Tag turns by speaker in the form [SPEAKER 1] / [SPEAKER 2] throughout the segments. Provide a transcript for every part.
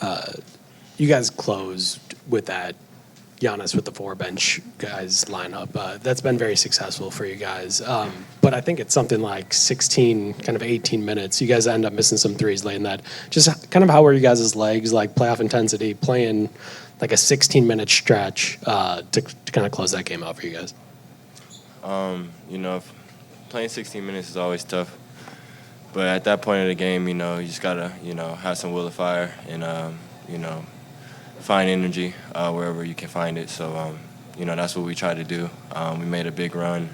[SPEAKER 1] You guys closed with that Giannis with the four bench guys lineup. That's been very successful for you guys. But I think it's something like 16, kind of 18 minutes. You guys end up missing some threes late in that. Just kind of how were you guys' legs, like playoff intensity, playing like a 16-minute stretch to kind of close that game out for you guys?
[SPEAKER 2] Playing 16 minutes is always tough. But at that point of the game, you just got to, have some will of fire and, find energy wherever you can find it. So, that's what we tried to do. We made a big run.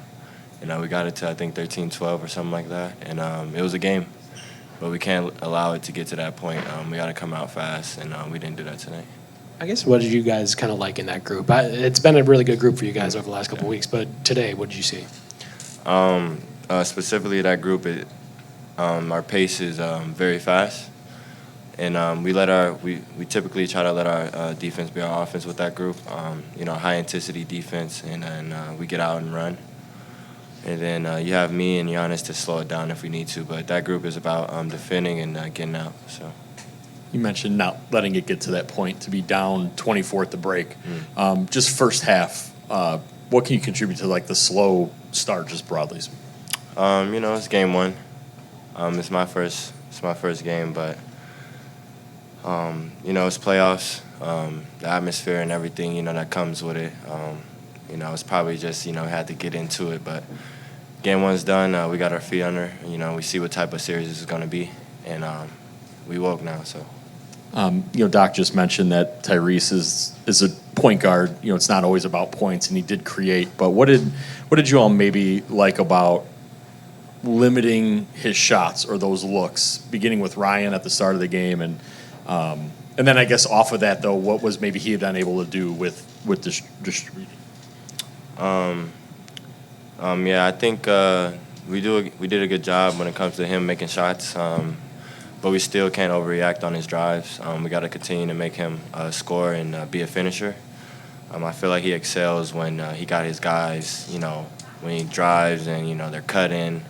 [SPEAKER 2] We got it to, I think, 13-12 or something like that. And it was a game. But we can't allow it to get to that point. We got to come out fast, and we didn't do that tonight.
[SPEAKER 1] I guess what did you guys kind of like in that group? It's been a really good group for you guys over the last couple of weeks, but today, what did you see?
[SPEAKER 2] Specifically that group, our pace is very fast. And we typically try to let our defense be our offense with that group. High intensity defense, and then we get out and run. And then you have me and Giannis to slow it down if we need to. But that group is about defending and getting out. So.
[SPEAKER 3] You mentioned not letting it get to that point to be down 24 at the break. Just first half, what can you contribute to like the slow start, just broadly?
[SPEAKER 2] It's game one. It's my first game, but. It's playoffs, the atmosphere and everything, that comes with it. It's probably just, had to get into it. But game one's done. We got our feet under. We see what type of series this is going to be. And we woke now, so.
[SPEAKER 3] Doc just mentioned that Tyrese is a point guard. It's not always about points, and he did create. But what did you all maybe like about limiting his shots or those looks, beginning with Ryan at the start of the game, and then I guess off of that though, what was maybe he had unable to do with distributing?
[SPEAKER 2] I think we did a good job when it comes to him making shots. But we still can't overreact on his drives. We got to continue to make him score and be a finisher. I feel like he excels when he got his guys. When he drives and they're cut in.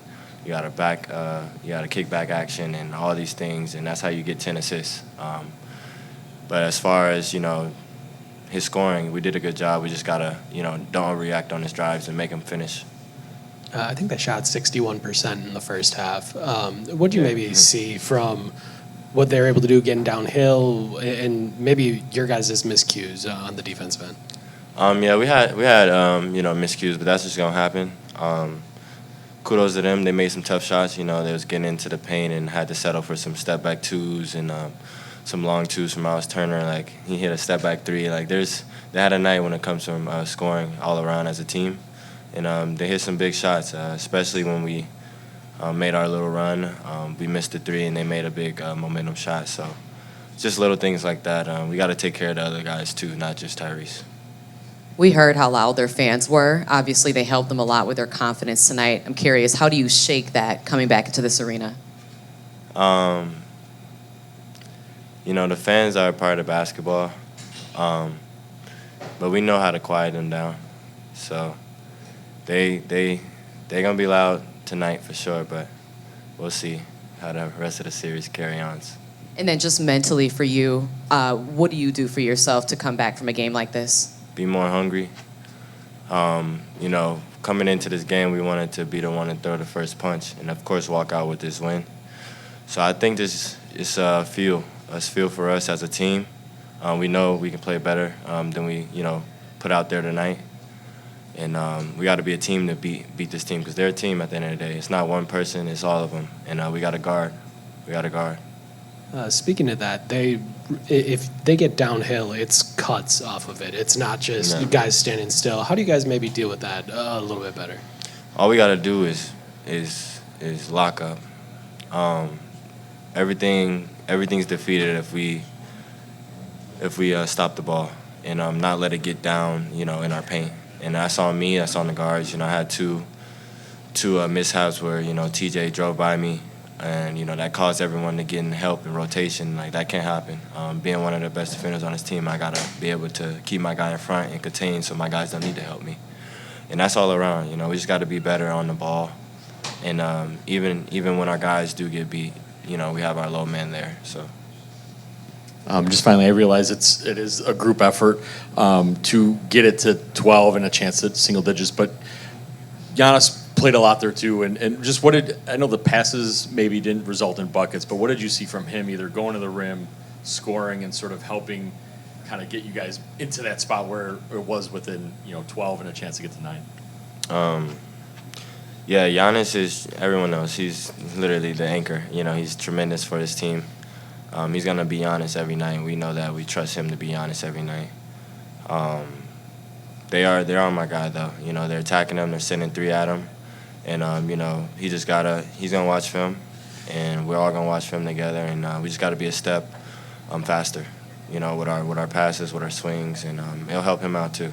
[SPEAKER 2] You got a kickback action and all these things, and that's how you get 10 assists. But as far as his scoring, we did a good job. We just gotta don't overreact on his drives and make him finish.
[SPEAKER 1] I think they shot 61% in the first half. What do you maybe see from what they're able to do getting downhill, and maybe your guys' miscues on the defensive end?
[SPEAKER 2] We had miscues, but that's just gonna happen. Kudos to them. They made some tough shots. They was getting into the paint and had to settle for some step back twos and some long twos from Miles Turner. Like he hit a step back three. Like they had a night when it comes to scoring all around as a team. And they hit some big shots, especially when we made our little run. We missed the three, and they made a big momentum shot. So just little things like that. We got to take care of the other guys, too, not just Tyrese.
[SPEAKER 4] We heard how loud their fans were. Obviously, they helped them a lot with their confidence tonight. I'm curious, how do you shake that coming back into this arena?
[SPEAKER 2] The fans are a part of basketball, but we know how to quiet them down. So they're gonna be loud tonight for sure, but we'll see how the rest of the series carry on.
[SPEAKER 4] And then just mentally for you, what do you do for yourself to come back from a game like this?
[SPEAKER 2] Be more hungry. Coming into this game, we wanted to be the one to throw the first punch, and of course walk out with this win. So I think this is feel for us as a team. We know we can play better than we put out there tonight. And we got to be a team to beat this team, because they're a team at the end of the day. It's not one person, it's all of them. And we got to guard.
[SPEAKER 1] Speaking of that, if they get downhill, it's cuts off of it. It's not just you guys standing still. How do you guys maybe deal with that a little bit better?
[SPEAKER 2] All we got to do is lock up. Everything's defeated if we stop the ball and not let it get down, in our paint. And that's on me. That's on the guards. I had two mishaps where TJ drove by me, and that caused everyone to get in help and rotation. Like that can't happen. Being one of the best defenders on this team, I gotta be able to keep my guy in front and contain, so my guys don't need to help me. And that's all around. We just got to be better on the ball. And even when our guys do get beat, we have our low man there. So.
[SPEAKER 3] Just finally, I realize it is a group effort to get it to 12 and a chance at single digits, but Giannis played a lot there too. And just I know the passes maybe didn't result in buckets, but what did you see from him either going to the rim, scoring, and sort of helping kind of get you guys into that spot where it was within 12 and a chance to get to 9?
[SPEAKER 2] Yeah, Giannis is, everyone knows, he's literally the anchor. He's tremendous for his team. He's going to be honest every night. We know that. We trust him to be honest every night. They're on my guy, though. They're attacking him. They're sending three at him. And, he's going to watch film. And we're all going to watch film together. And we just got to be a step faster, with our passes, with our swings. And it'll help him out, too.